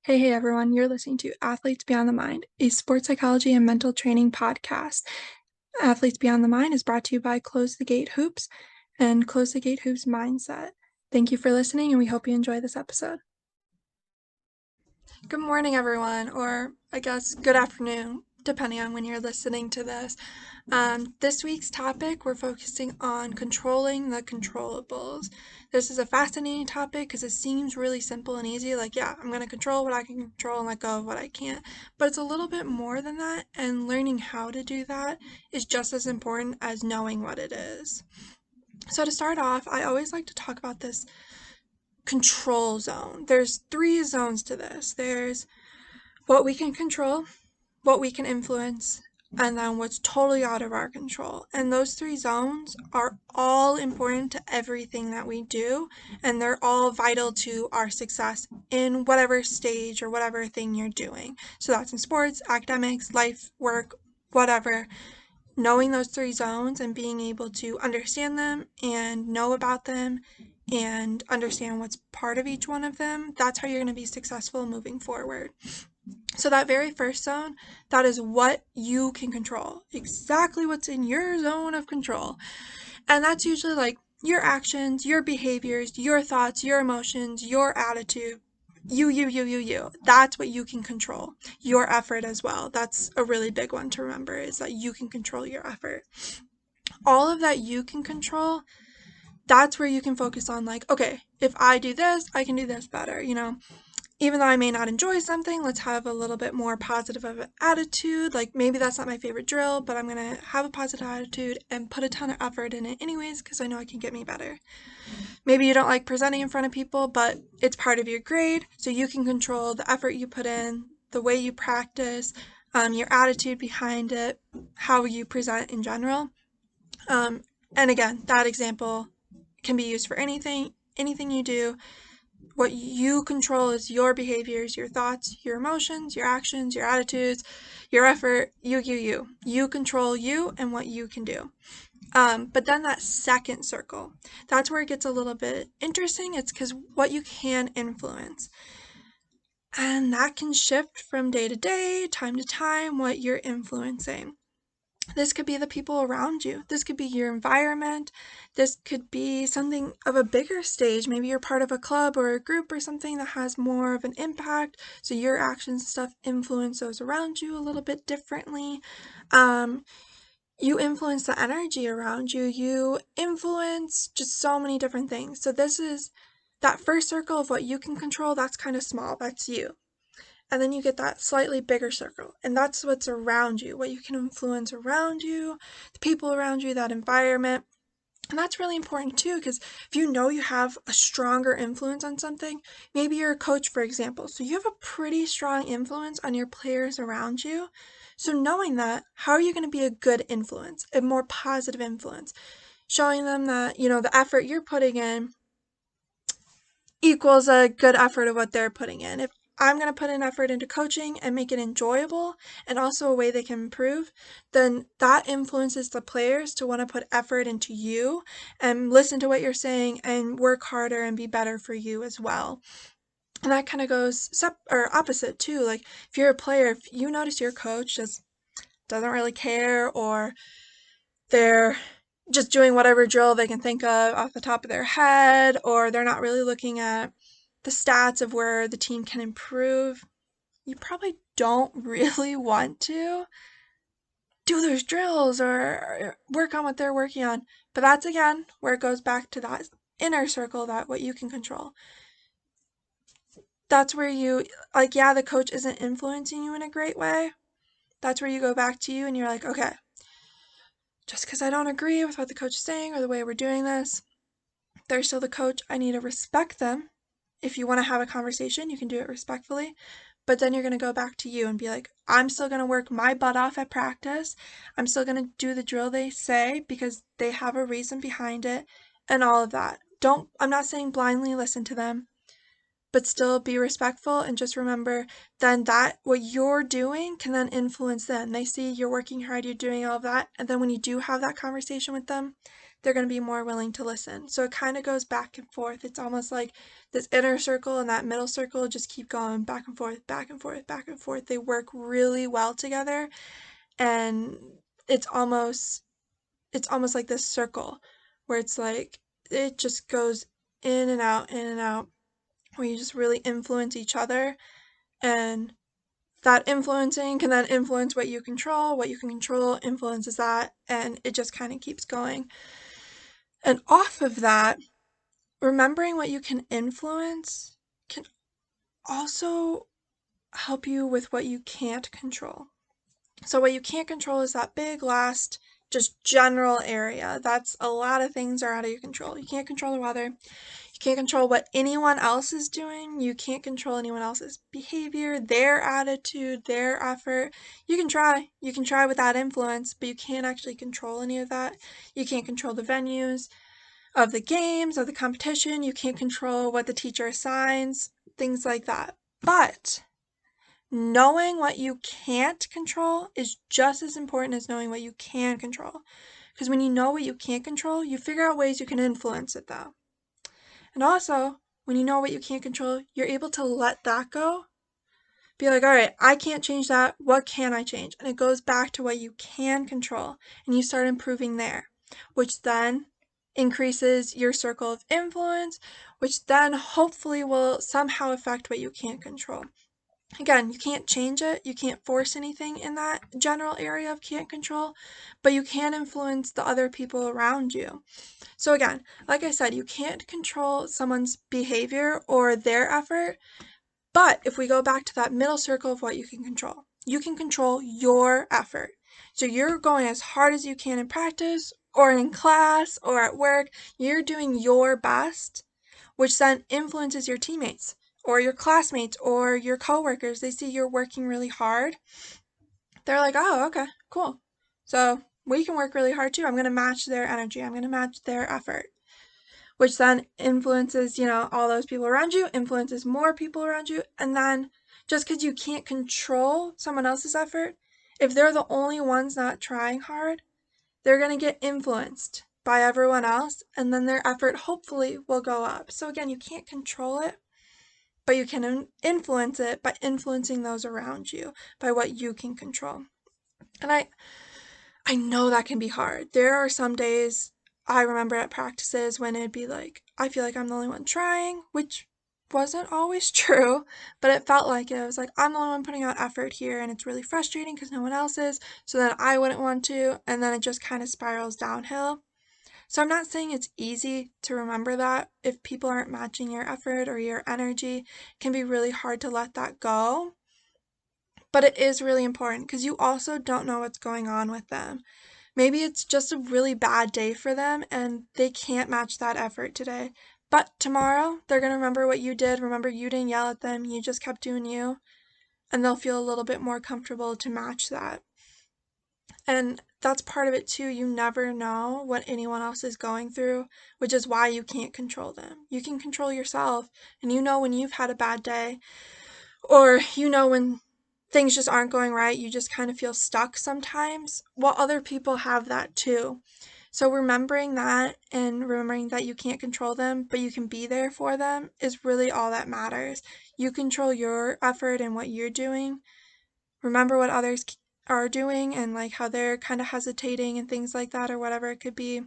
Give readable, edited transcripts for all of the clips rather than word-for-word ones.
Hey everyone, you're listening to Athletes Beyond the Mind, a sports psychology and mental training podcast. Athletes Beyond the Mind is brought to you by Close the Gate Hoops and Close the Gate Hoops Mindset. Thank you for listening, and we hope you enjoy this episode. Good morning, everyone, or I guess good afternoon, depending on when you're listening to this. This week's topic, we're focusing on controlling the controllables. This is a fascinating topic because it seems really simple and easy. Like, yeah, I'm going to control what I can control and let go of what I can't. But it's a little bit more than that, and learning how to do that is just as important as knowing what it is. So, to start off, I always like to talk about this control zone. There's 3 zones to this. There's what we can control, what we can influence, and then what's totally out of our control. And those 3 zones are all important to everything that we do, and they're all vital to our success in whatever stage or whatever thing you're doing. So that's in sports, academics, life, work, whatever. Knowing those 3 zones and being able to understand them and know about them and understand what's part of each one of them, that's how you're going to be successful moving forward. So that very first zone, that is what you can control, exactly what's in your zone of control. And that's usually like your actions, your behaviors, your thoughts, your emotions, your attitude. You. That's what you can control. Your effort as well. That's a really big one to remember, is that you can control your effort. All of that you can control, that's where you can focus on, like, okay, if I do this, I can do this better, even though I may not enjoy something, let's have a little bit more positive of an attitude. Like, maybe that's not my favorite drill, but I'm going to have a positive attitude and put a ton of effort in it anyways, because I know it can get me better. Maybe you don't like presenting in front of people, but it's part of your grade, so you can control the effort you put in, the way you practice, your attitude behind it, how you present in general. And again, that example can be used for anything you do. What you control is your behaviors, your thoughts, your emotions, your actions, your attitudes, your effort. You. You control you and what you can do. But then that second circle, that's where it gets a little bit interesting. It's because what you can influence. And that can shift from day to day, time to time, what you're influencing. This could be the people around you. This could be your environment. This could be something of a bigger stage. Maybe you're part of a club or a group or something that has more of an impact. So your actions and stuff influence those around you a little bit differently. You influence the energy around you. You influence just so many different things. So this is that first circle of what you can control. That's kind of small. That's you. And then you get that slightly bigger circle, and that's what's around you, what you can influence around you, the people around you, that environment. And that's really important too, because if you know you have a stronger influence on something, maybe you're a coach, for example, so you have a pretty strong influence on your players around you. So knowing that, how are you going to be a good influence, a more positive influence? Showing them that, the effort you're putting in equals a good effort of what they're putting in. If I'm going to put an effort into coaching and make it enjoyable and also a way they can improve, then that influences the players to want to put effort into you and listen to what you're saying and work harder and be better for you as well. And that kind of goes opposite too. Like, if you're a player, if you notice your coach just doesn't really care, or they're just doing whatever drill they can think of off the top of their head, or they're not really looking at the stats of where the team can improve, you probably don't really want to do those drills or work on what they're working on. But that's again where it goes back to that inner circle, that what you can control. That's where you, like, yeah, the coach isn't influencing you in a great way. That's where you go back to you and you're like, okay, just because I don't agree with what the coach is saying or the way we're doing this, they're still the coach. I need to respect them. If you want to have a conversation, you can do it respectfully. But then you're going to go back to you and be like, I'm still going to work my butt off at practice. I'm still going to do the drill they say because they have a reason behind it and all of that. I'm not saying blindly listen to them, but still be respectful, and just remember then that what you're doing can then influence them. They see you're working hard, you're doing all of that, and then when you do have that conversation with them, they're going to be more willing to listen. So it kind of goes back and forth. It's almost like this inner circle and that middle circle just keep going back and forth, back and forth, back and forth. They work really well together, and it's almost like this circle where it's like it just goes in and out, where you just really influence each other, and that influencing can then influence what you can control influences that, and it just kind of keeps going. And off of that, remembering what you can influence can also help you with what you can't control. So what you can't control is that big last just general area. That's a lot of things are out of your control. You can't control the weather. You can't control what anyone else is doing. You can't control anyone else's behavior, their attitude, their effort. You can try. You can try with that influence, but you can't actually control any of that. You can't control the venues of the games, of the competition. You can't control what the teacher assigns, things like that. But knowing what you can't control is just as important as knowing what you can control. Because when you know what you can't control, you figure out ways you can influence it though. And also, when you know what you can't control, you're able to let that go. Be like, all right, I can't change that. What can I change? And it goes back to what you can control. And you start improving there, which then increases your circle of influence, which then hopefully will somehow affect what you can't control. Again, you can't change it, you can't force anything in that general area of can't control, but you can influence the other people around you. So again, like I said, you can't control someone's behavior or their effort, but if we go back to that middle circle of what you can control your effort. So you're going as hard as you can in practice or in class or at work, you're doing your best, which then influences your teammates or your classmates or your coworkers. They see you're working really hard. They're like, oh, okay, cool. So we can work really hard too. I'm going to match their energy. I'm going to match their effort, which then influences, all those people around you, influences more people around you. And then just because you can't control someone else's effort, if they're the only ones not trying hard, they're going to get influenced by everyone else, and then their effort hopefully will go up. So again, you can't control it, but you can influence it by influencing those around you, by what you can control. And I know that can be hard. There are some days I remember at practices when it'd be like, I feel like I'm the only one trying, which wasn't always true, but it felt like it. I was like, I'm the only one putting out effort here, and it's really frustrating because no one else is, so then I wouldn't want to, and then it just kind of spirals downhill. So I'm not saying it's easy to remember that. If people aren't matching your effort or your energy, it can be really hard to let that go. But it is really important because you also don't know what's going on with them. Maybe it's just a really bad day for them and they can't match that effort today. But tomorrow, they're going to remember what you did. Remember, you didn't yell at them, you just kept doing you. And they'll feel a little bit more comfortable to match that. And that's part of it too. You never know what anyone else is going through, which is why you can't control them. You can control yourself, and you know when you've had a bad day, or when things just aren't going right, you just kind of feel stuck sometimes. Well, other people have that too. So remembering that and remembering that you can't control them, but you can be there for them is really all that matters. You control your effort and what you're doing. Remember what others are doing and like how they're kind of hesitating and things like that or whatever it could be.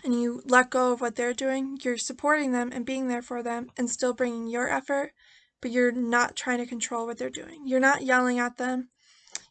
And you let go of what they're doing. You're supporting them and being there for them and still bringing your effort, but you're not trying to control what they're doing. You're not yelling at them.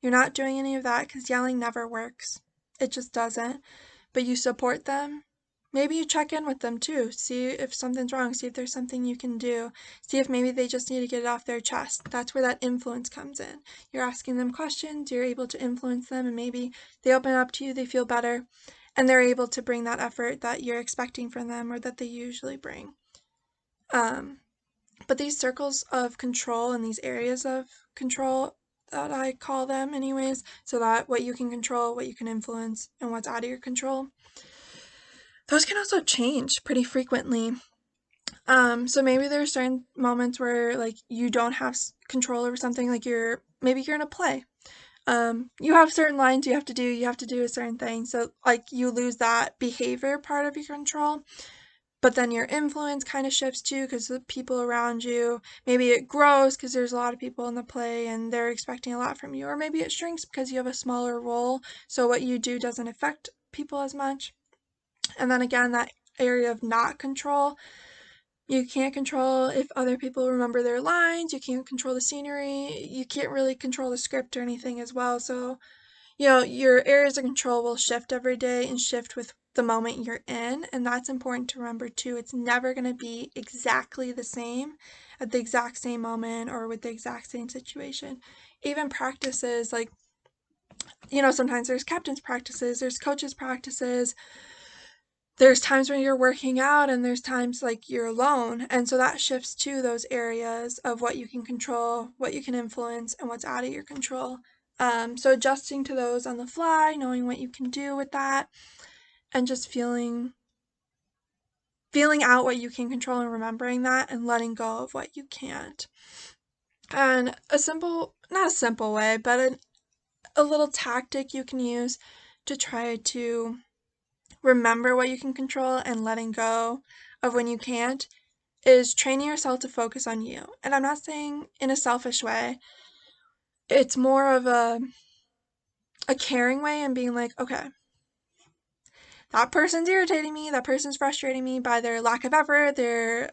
You're not doing any of that because yelling never works. It just doesn't. But you support them. Maybe you check in with them too. See if something's wrong. See if there's something you can do. See if maybe they just need to get it off their chest. That's where that influence comes in. You're asking them questions. You're able to influence them, and maybe they open up to you. They feel better. And they're able to bring that effort that you're expecting from them or that they usually bring. But these circles of control and these areas of control that I call them anyways, so that what you can control, what you can influence, and what's out of your control, those can also change pretty frequently. So maybe there's certain moments where like you don't have control over something, like maybe you're in a play. You have certain lines you have to do a certain thing. So like you lose that behavior part of your control, but then your influence kind of shifts too because the people around you, maybe it grows because there's a lot of people in the play and they're expecting a lot from you, or maybe it shrinks because you have a smaller role, so what you do doesn't affect people as much. And then again, that area of not control, you can't control if other people remember their lines, you can't control the scenery, you can't really control the script or anything as well. So your areas of control will shift every day and shift with the moment you're in. And that's important to remember too. It's never going to be exactly the same at the exact same moment or with the exact same situation. Even practices, like, sometimes there's captain's practices, there's coaches' practices, there's times when you're working out and there's times like you're alone. And so that shifts to those areas of what you can control, what you can influence, and what's out of your control. So adjusting to those on the fly, knowing what you can do with that, and just feeling out what you can control and remembering that and letting go of what you can't. And not a simple way, but a little tactic you can use to try to remember what you can control and letting go of when you can't is training yourself to focus on you. And I'm not saying in a selfish way. It's more of a caring way and being like, okay, that person's irritating me, that person's frustrating me by their lack of effort, their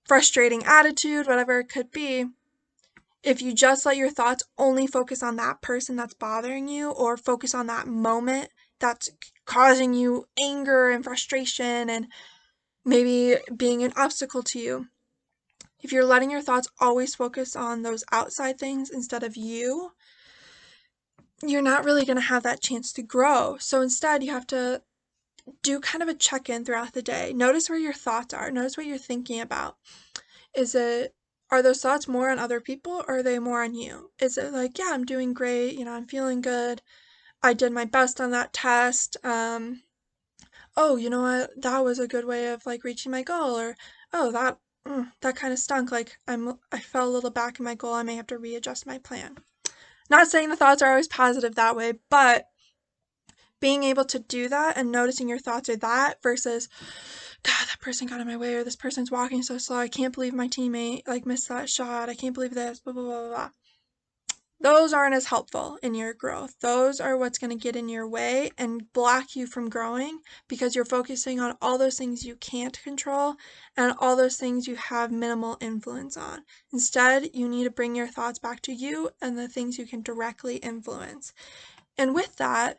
frustrating attitude, whatever it could be. If you just let your thoughts only focus on that person that's bothering you or focus on that moment that's causing you anger and frustration and maybe being an obstacle to you, if you're letting your thoughts always focus on those outside things instead of you, you're not really going to have that chance to grow. So instead, you have to do kind of a check in throughout the day. Notice where your thoughts are, notice what you're thinking about. Are those thoughts more on other people or are they more on you? Is it like, yeah, I'm doing great, I'm feeling good, I did my best on that test, oh, you know what, that was a good way of like reaching my goal, or oh, that kind of stunk, like I fell a little back in my goal, I may have to readjust my plan. Not saying the thoughts are always positive that way, but being able to do that and noticing your thoughts are that versus, God, that person got in my way, or this person's walking so slow, I can't believe my teammate like missed that shot, I can't believe this, blah blah blah blah. Those aren't as helpful in your growth. Those are what's going to get in your way and block you from growing because you're focusing on all those things you can't control and all those things you have minimal influence on. Instead, you need to bring your thoughts back to you and the things you can directly influence. And with that,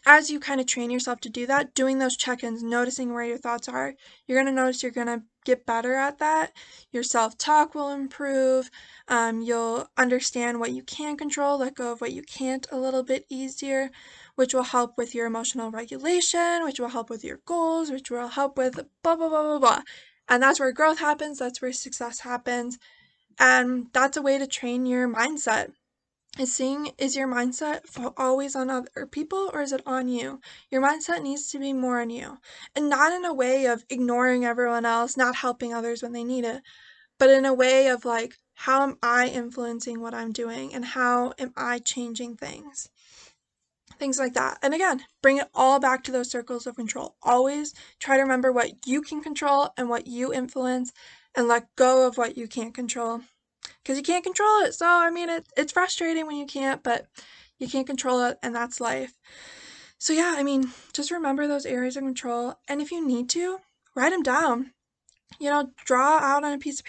as you kind of train yourself to do that, doing those check-ins, noticing where your thoughts are, you're going to notice you're going to get better at that. Your self-talk will improve. You'll understand what you can control, let go of what you can't a little bit easier, which will help with your emotional regulation, which will help with your goals, which will help with blah, blah, blah, blah, blah. And that's where growth happens. That's where success happens. And that's a way to train your mindset. Is your mindset always on other people or is it on you? Your mindset needs to be more on you. And not in a way of ignoring everyone else, not helping others when they need it, but in a way of like, how am I influencing what I'm doing and how am I changing things? Things like that. And again, bring it all back to those circles of control. Always try to remember what you can control and what you influence and let go of what you can't control because you can't control it. So, I mean, it's frustrating when you can't, but you can't control it, and that's life. So, yeah, I mean, just remember those areas of control, and if you need to, write them down. Draw out on a piece of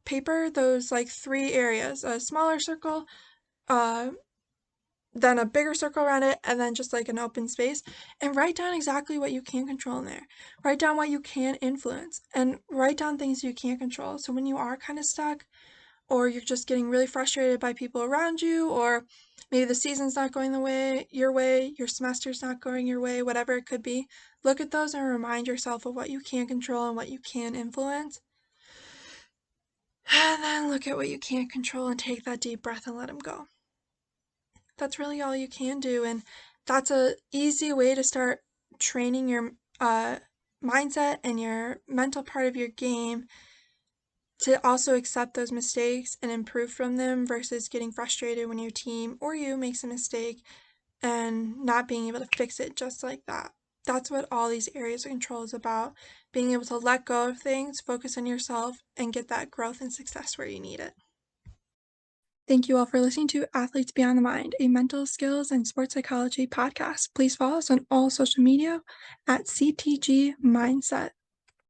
paper those like 3 areas: a smaller circle, uh, then a bigger circle around it, and then just like an open space, and write down exactly what you can control in there. Write down what you can influence, and write down things you can't control. So when you are kind of stuck, or you're just getting really frustrated by people around you, or maybe the season's not going your way, your semester's not going your way, whatever it could be, look at those and remind yourself of what you can control and what you can influence. And then look at what you can't control and take that deep breath and let them go. That's really all you can do, and that's a easy way to start training your mindset and your mental part of your game to also accept those mistakes and improve from them versus getting frustrated when your team or you makes a mistake and not being able to fix it just like that. That's what all these areas of control is about, being able to let go of things, focus on yourself, and get that growth and success where you need it. Thank you all for listening to Athletes Beyond the Mind, a mental skills and sports psychology podcast. Please follow us on all social media at CTG Mindset.